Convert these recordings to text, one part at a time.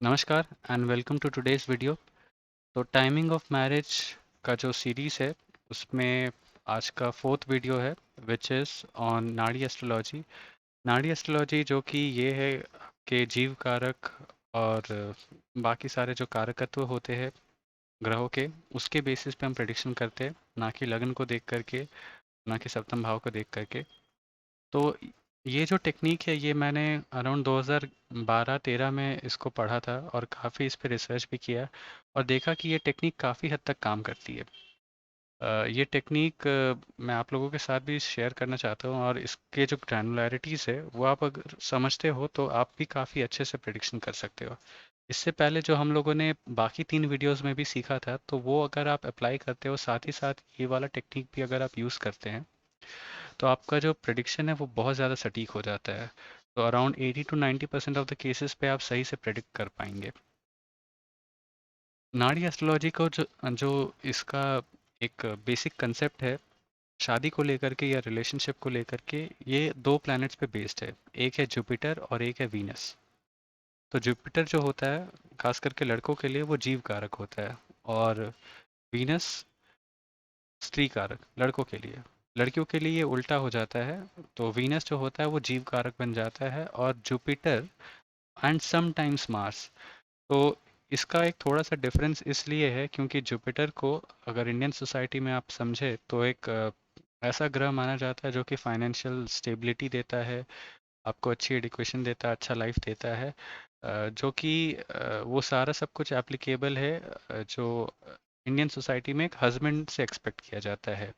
नमस्कार and welcome to today's video. तो timing of marriage का जो सीरीज़ है उसमें आज का फोर्थ वीडियो है विच इज़ ऑन नाड़ी एस्ट्रोलॉजी। नाड़ी एस्ट्रोलॉजी जो कि ये है कि जीव कारक और बाकी सारे जो कारकत्व होते हैं ग्रहों के, उसके बेसिस पे हम प्रेडिक्शन करते हैं, ना कि लग्न को देख करके, ना कि सप्तम भाव को देख करके। तो ये जो टेक्निक है ये मैंने अराउंड 2012-13 में इसको पढ़ा था और काफ़ी इस पे रिसर्च भी किया और देखा कि ये टेक्निक काफ़ी हद तक काम करती है। ये टेक्निक मैं आप लोगों के साथ भी शेयर करना चाहता हूँ और इसके जो ग्रैनुलैरिटीज़ है वो आप अगर समझते हो तो आप भी काफ़ी अच्छे से प्रेडिक्शन कर सकते हो। इससे पहले जो हम लोगों ने बाकी 3 वीडियोस में भी सीखा था तो वो अगर आप अप्लाई करते हो, साथ ही साथ ये वाला टेक्निक भी अगर आप यूज़ करते हैं, तो आपका जो प्रेडिक्शन है वो बहुत ज़्यादा सटीक हो जाता है। तो around 80 to 90% of the cases पे आप सही से प्रेडिक्ट कर पाएंगे। नाड़ी एस्ट्रोलॉजी को जो जो इसका एक बेसिक कंसेप्ट है शादी को लेकर के या रिलेशनशिप को लेकर के, ये दो प्लैनेट्स पे बेस्ड है। एक है जुपिटर और एक है वीनस। तो जुपिटर जो होता है खास करके लड़कों के लिए वो जीव कारक होता है और वीनस स्त्री कारक लड़कों के लिए। लड़कियों के लिए ये उल्टा हो जाता है। तो वीनस जो होता है वो जीव कारक बन जाता है और जुपिटर एंड समटाइम्स मार्स। तो इसका एक थोड़ा सा डिफरेंस इसलिए है क्योंकि जुपिटर को अगर इंडियन सोसाइटी में आप समझे तो एक ऐसा ग्रह माना जाता है जो कि फाइनेंशियल स्टेबिलिटी देता है, आपको अच्छी एजुकेशन देता है, अच्छा लाइफ देता है, जो कि वो सारा सब कुछ एप्लीकेबल है जो इंडियन सोसाइटी में एक हस्बैंड से एक्सपेक्ट किया जाता है।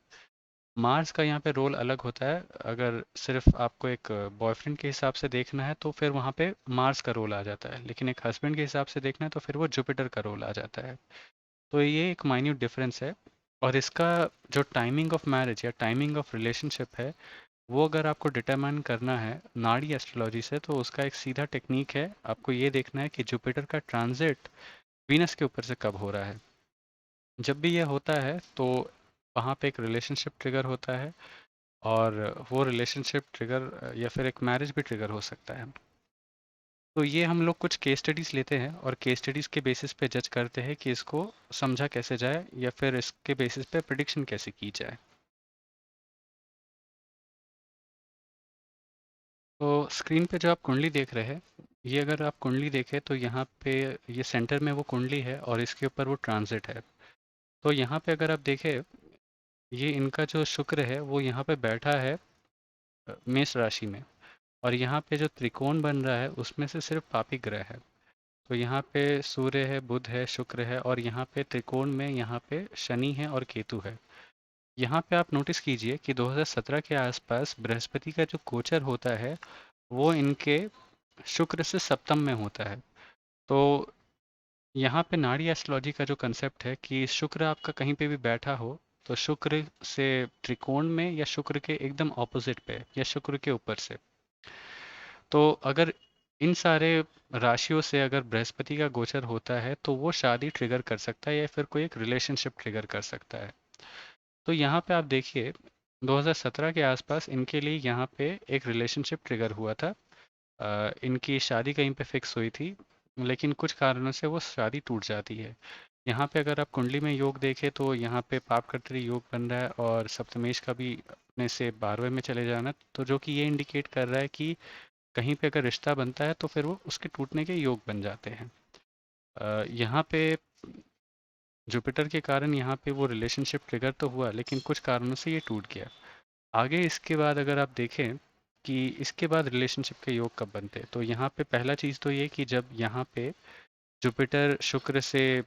मार्स का यहाँ पे रोल अलग होता है। अगर सिर्फ आपको एक बॉयफ्रेंड के हिसाब से देखना है तो फिर वहाँ पे मार्स का रोल आ जाता है, लेकिन एक हस्बैंड के हिसाब से देखना है तो फिर वो जुपिटर का रोल आ जाता है। तो ये एक माइन्यूट डिफरेंस है। और इसका जो टाइमिंग ऑफ मैरिज या टाइमिंग ऑफ रिलेशनशिप है वो अगर आपको डिटरमाइन करना है नाड़ी एस्ट्रोलॉजी से, तो उसका एक सीधा टेक्निक है। आपको ये देखना है कि जुपिटर का ट्रांजिट वीनस के ऊपर से कब हो रहा है। जब भी ये होता है तो वहाँ पे एक रिलेशनशिप ट्रिगर होता है और वो रिलेशनशिप ट्रिगर या फिर एक मैरिज भी ट्रिगर हो सकता है। तो ये हम लोग कुछ केस स्टडीज़ लेते हैं और केस स्टडीज़ के बेसिस पे जज करते हैं कि इसको समझा कैसे जाए या फिर इसके बेसिस पे प्रिडिक्शन कैसे की जाए। तो स्क्रीन पे जो आप कुंडली देख रहे हैं, ये अगर आप कुंडली देखें तो यहाँ पे ये सेंटर में वो कुंडली है और इसके ऊपर वो ट्रांजिट है। तो यहाँ पे अगर आप देखें, ये इनका जो शुक्र है वो यहाँ पे बैठा है मेष राशि में, और यहाँ पे जो त्रिकोण बन रहा है उसमें से सिर्फ पापी ग्रह है। तो यहाँ पे सूर्य है, बुध है, शुक्र है और यहाँ पे त्रिकोण में यहाँ पे शनि है और केतु है। यहाँ पे आप नोटिस कीजिए कि 2017 के आसपास बृहस्पति का जो गोचर होता है वो इनके शुक्र से सप्तम में होता है। तो यहाँ पे नाड़ी एस्ट्रोलॉजी का जो कंसेप्ट है कि शुक्र आपका कहीं पे भी बैठा हो, तो शुक्र से त्रिकोण में या शुक्र के एकदम ऑपोजिट पे या शुक्र के ऊपर से, तो अगर इन सारे राशियों से अगर बृहस्पति का गोचर होता है तो वो शादी ट्रिगर कर सकता है या फिर कोई एक रिलेशनशिप ट्रिगर कर सकता है। तो यहाँ पे आप देखिए 2017 के आसपास इनके लिए यहाँ पे एक रिलेशनशिप ट्रिगर हुआ था। इनकी शादी कहीं पे फिक्स हुई थी, लेकिन कुछ कारणों से वो शादी टूट जाती है। यहाँ पे अगर आप कुंडली में योग देखें तो यहाँ पे पापकर्तरी योग बन रहा है और सप्तमेश का भी अपने से 12वें में चले जाना, तो जो कि ये इंडिकेट कर रहा है कि कहीं पे अगर रिश्ता बनता है तो फिर वो उसके टूटने के योग बन जाते हैं। यहाँ पे जुपिटर के कारण यहाँ पे वो रिलेशनशिप ट्रिगर तो हुआ, लेकिन कुछ कारणों से ये टूट गया। आगे इसके बाद अगर आप देखें कि इसके बाद रिलेशनशिप के योग कब बनते हैं, तो यहाँ पे पहला चीज़ तो ये कि जब यहाँ पे जुपिटर शुक्र से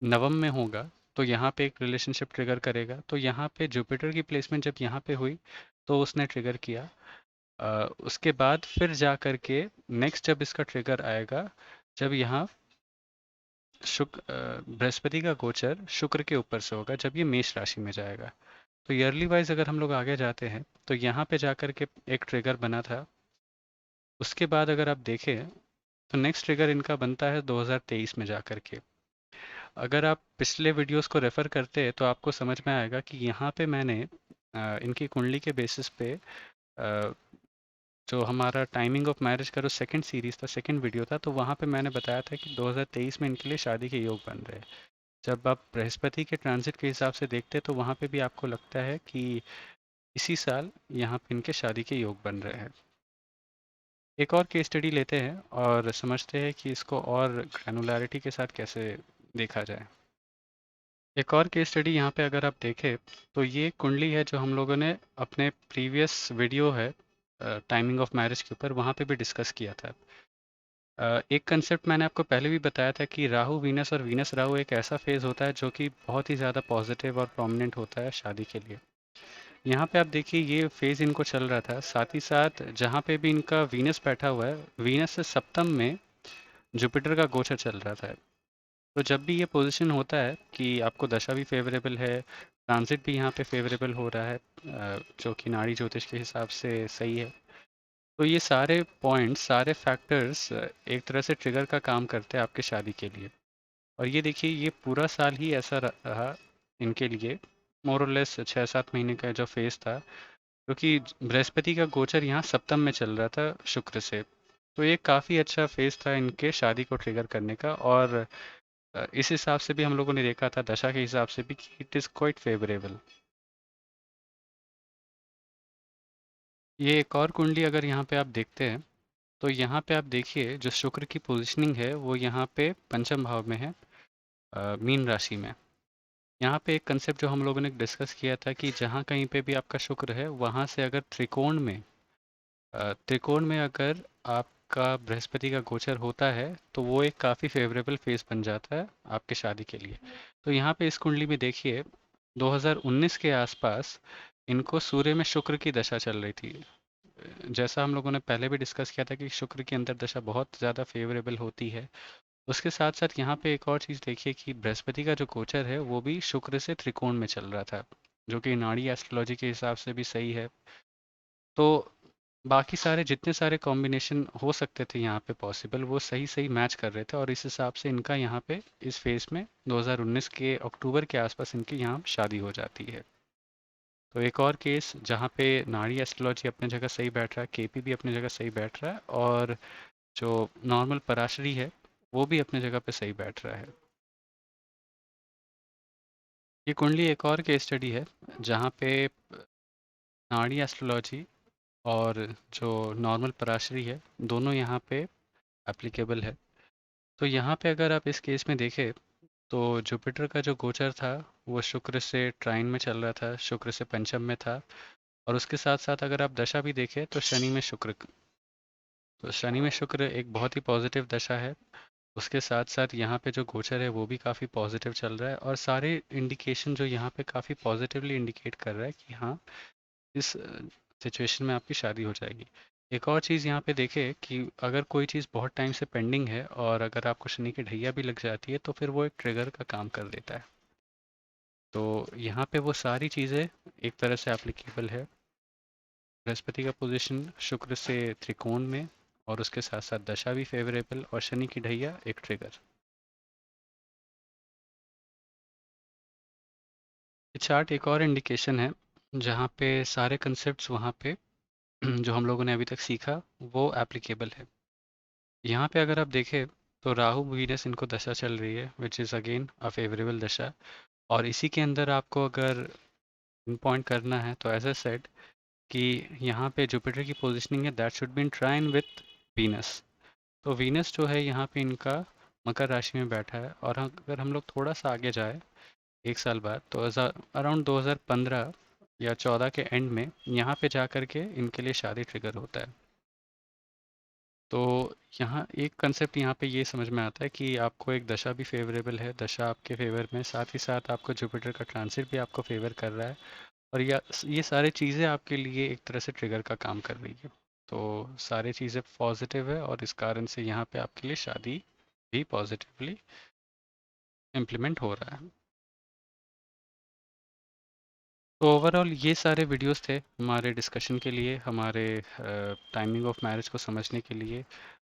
नवम में होगा तो यहाँ पे एक रिलेशनशिप ट्रिगर करेगा। तो यहाँ पे जुपिटर की प्लेसमेंट जब यहाँ पे हुई तो उसने ट्रिगर किया। उसके बाद फिर जा करके नेक्स्ट जब इसका ट्रिगर आएगा, जब यहाँ बृहस्पति का गोचर शुक्र के ऊपर से होगा, जब ये मेष राशि में जाएगा। तो ईयरली वाइज अगर हम लोग आगे जाते हैं तो यहाँ पे जा करके एक ट्रिगर बना था। उसके बाद अगर आप देखें तो नेक्स्ट ट्रिगर इनका बनता है 2023 में जा करके। अगर आप पिछले वीडियोस को रेफर करते हैं तो आपको समझ में आएगा कि यहाँ पे मैंने इनकी कुंडली के बेसिस पे जो हमारा टाइमिंग ऑफ मैरिज का जो सेकंड सीरीज था, सेकंड वीडियो था, तो वहाँ पे मैंने बताया था कि 2023 में इनके लिए शादी के योग बन रहे हैं। जब आप बृहस्पति के ट्रांजिट के हिसाब से देखते हैं तो वहाँ पे भी आपको लगता है कि इसी साल यहाँ पे इनके शादी के योग बन रहे हैं। एक और केस स्टडी लेते हैं और समझते हैं कि इसको और ग्रैनुलैरिटी के साथ कैसे देखा जाए। एक और केस स्टडी यहाँ पे अगर आप देखें तो ये कुंडली है जो हम लोगों ने अपने प्रीवियस वीडियो है टाइमिंग ऑफ मैरिज के ऊपर, वहाँ पे भी डिस्कस किया था। एक कंसेप्ट मैंने आपको पहले भी बताया था कि राहु वीनस और वीनस राहु एक ऐसा फेज़ होता है जो कि बहुत ही ज़्यादा पॉजिटिव और प्रोमिनेंट होता है शादी के लिए। यहाँ पे आप देखिए ये फेज़ इनको चल रहा था, साथ ही साथ जहाँ पे भी इनका वीनस बैठा हुआ है, वीनस से सप्तम में जुपिटर का गोचर चल रहा था। तो जब भी ये पोजीशन होता है कि आपको दशा भी फेवरेबल है, ट्रांजिट भी यहाँ पे फेवरेबल हो रहा है, जो कि नाड़ी ज्योतिष के हिसाब से सही है, तो ये सारे पॉइंट्स, सारे फैक्टर्स एक तरह से ट्रिगर का काम करते हैं आपके शादी के लिए। और ये देखिए ये पूरा साल ही ऐसा रहा इनके लिए, मोर और लेस 6-7 महीने का जो फेज था, क्योंकि बृहस्पति का गोचर यहाँ सप्तम में चल रहा था शुक्र से। तो ये काफ़ी अच्छा फेज था इनके शादी को ट्रिगर करने का। और इस हिसाब से भी हम लोगों ने देखा था दशा के हिसाब से भी कि इट इज़ क्वाइट फेवरेबल। ये एक और कुंडली अगर यहाँ पे आप देखते हैं तो यहाँ पे आप देखिए जो शुक्र की पोजीशनिंग है वो यहाँ पे पंचम भाव में है, मीन राशि में। यहाँ पे एक कंसेप्ट जो हम लोगों ने डिस्कस किया था कि जहाँ कहीं पे भी आपका शुक्र है वहाँ से अगर त्रिकोण में अगर आपका बृहस्पति का गोचर होता है तो वो एक काफ़ी फेवरेबल फेस बन जाता है आपके शादी के लिए। तो यहाँ पे इस कुंडली में देखिए 2019 के आसपास इनको सूर्य में शुक्र की दशा चल रही थी। जैसा हम लोगों ने पहले भी डिस्कस किया था कि शुक्र की अंतर्दशा बहुत ज़्यादा फेवरेबल होती है। उसके साथ साथ यहाँ पे एक और चीज़ देखिए कि बृहस्पति का जो गोचर है वो भी शुक्र से त्रिकोण में चल रहा था, जो कि नाड़ी एस्ट्रोलॉजी के हिसाब से भी सही है। तो बाकी सारे जितने सारे कॉम्बिनेशन हो सकते थे यहाँ पे पॉसिबल, वो सही सही मैच कर रहे थे और इस हिसाब से इनका यहाँ पे इस फेज में 2019 के अक्टूबर के आसपास इनकी यहाँ शादी हो जाती है। तो एक और केस जहाँ पे नाड़ी एस्ट्रोलॉजी अपनी जगह सही बैठ रहा है, केपी भी अपनी जगह सही बैठ रहा है, और जो नॉर्मल पराशरी है वो भी अपनी जगह पे सही बैठ रहा है। ये कुंडली एक और केस स्टडी है जहाँ पे नाड़ी एस्ट्रोलॉजी और जो नॉर्मल पराशरी है दोनों यहाँ पे एप्लीकेबल है। तो यहाँ पे अगर आप इस केस में देखें तो जुपिटर का जो गोचर था वो शुक्र से ट्राइन में चल रहा था, शुक्र से पंचम में था। और उसके साथ साथ अगर आप दशा भी देखें तो शनि में शुक्र, तो शनि में शुक्र एक बहुत ही पॉजिटिव दशा है। उसके साथ साथ यहाँ पे जो गोचर है वो भी काफ़ी पॉजिटिव चल रहा है और सारे इंडिकेशन जो यहाँ पे काफ़ी पॉजिटिवली इंडिकेट कर रहा है कि हाँ इस सिचुएशन में आपकी शादी हो जाएगी। एक और चीज़ यहाँ पे देखें कि अगर कोई चीज़ बहुत टाइम से पेंडिंग है और अगर आपको शनि की ढैया भी लग जाती है तो फिर वो एक ट्रिगर का काम कर देता है। तो यहाँ पे वो सारी चीज़ें एक तरह से एप्लीकेबल है। बृहस्पति का पोजीशन शुक्र से त्रिकोण में और उसके साथ साथ दशा भी फेवरेबल और शनि की ढैया एक ट्रिगर। ये चार्ट एक और इंडिकेशन है जहाँ पे सारे कंसेप्ट्स वहाँ पे जो हम लोगों ने अभी तक सीखा वो एप्लीकेबल है। यहाँ पे अगर आप देखें तो राहु वीनस इनको दशा चल रही है which is again a favourable दशा। और इसी के अंदर आपको अगर पॉइंट करना है तो एज अ सेड कि यहाँ पे जुपिटर की पोजिशनिंग है that should be in trine with Venus. तो वीनस जो है यहाँ पे इनका मकर राशि में बैठा है और अगर हम लोग थोड़ा सा आगे जाए एक साल बाद तो अराउंड 2015 या 14 के एंड में यहाँ पे जा कर के इनके लिए शादी ट्रिगर होता है। तो यहाँ एक कंसेप्ट यहाँ पे ये समझ में आता है कि आपको एक दशा भी फेवरेबल है, दशा आपके फेवर में, साथ ही साथ आपको जुपिटर का ट्रांसिट भी आपको फेवर कर रहा है और ये सारी चीज़ें आपके लिए एक तरह से ट्रिगर का काम कर रही है। तो सारी चीज़ें पॉजिटिव है और इस कारण से यहाँ पे आपके लिए शादी भी पॉजिटिवली इम्प्लीमेंट हो रहा है। तो ओवरऑल ये सारे वीडियोस थे हमारे डिस्कशन के लिए, हमारे टाइमिंग ऑफ मैरिज को समझने के लिए।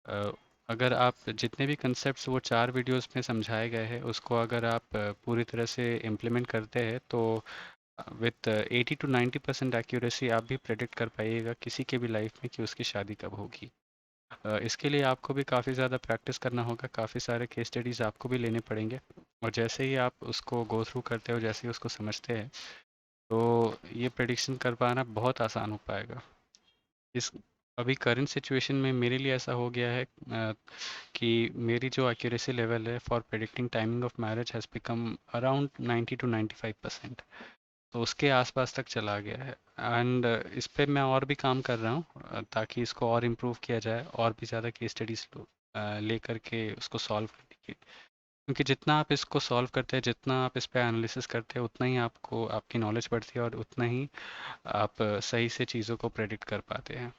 अ, अगर आप जितने भी कंसेप्ट्स वो 4 वीडियोस में समझाए गए हैं उसको अगर आप पूरी तरह से इम्प्लीमेंट करते हैं तो विथ 80 to 90% एक्यूरेसी आप भी प्रेडिक्ट कर पाइएगा किसी के भी लाइफ में कि उसकी शादी कब होगी। इसके लिए आपको भी काफ़ी ज़्यादा प्रैक्टिस करना होगा, काफ़ी सारे केस स्टडीज़ आपको भी लेने पड़ेंगे, और जैसे ही आप उसको गो थ्रू करते हो, जैसे ही उसको समझते हैं, तो ये प्रेडिक्शन कर पाना बहुत आसान हो पाएगा। इस अभी करंट सिचुएशन में मेरे लिए ऐसा हो गया है कि मेरी जो एक्यूरेसी लेवल है for predicting timing of marriage has become around 90 to 95%। तो उसके आसपास तक चला गया है, एंड इस पे मैं और भी काम कर रहा हूँ ताकि इसको और इम्प्रूव किया जाए, और भी ज़्यादा केस स्टडीज ले करके उसको सॉल्व करने की, क्योंकि जितना आप इसको सॉल्व करते हैं, जितना आप इस पे एनालिसिस करते हैं, उतना ही आपको आपकी नॉलेज बढ़ती है और उतना ही आप सही से चीज़ों को प्रेडिक्ट कर पाते हैं।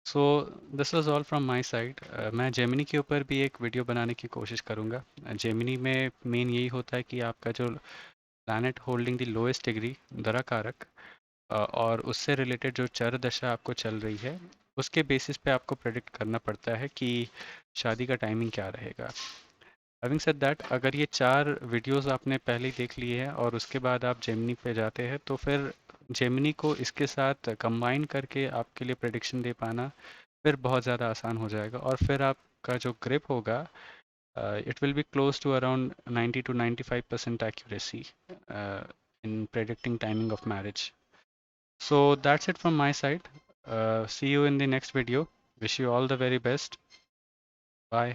So this was all from my side. मैं जेमिनी के ऊपर भी एक वीडियो बनाने की कोशिश करूँगा। जेमिनी में मेन यही होता है कि आपका जो planet holding the lowest degree दरा कारक और उससे रिलेटेड जो चर दशा आपको चल रही है, उसके बेसिस पे आपको प्रेडिक्ट करना पड़ता है कि शादी का टाइमिंग क्या रहेगा। हैविंग सेड दैट, अगर ये 4 वीडियोस आपने पहले ही देख लिए हैं और उसके बाद आप जेमिनी पे जाते हैं, तो फिर जेमिनी को इसके साथ कंबाइन करके आपके लिए प्रेडिक्शन दे पाना फिर बहुत ज़्यादा आसान हो जाएगा, और फिर आपका जो ग्रिप होगा, it will be close to around 90 to 95% accuracy in predicting timing of marriage. So that's it from my side. See you in the next video. Wish you all the very best. Bye.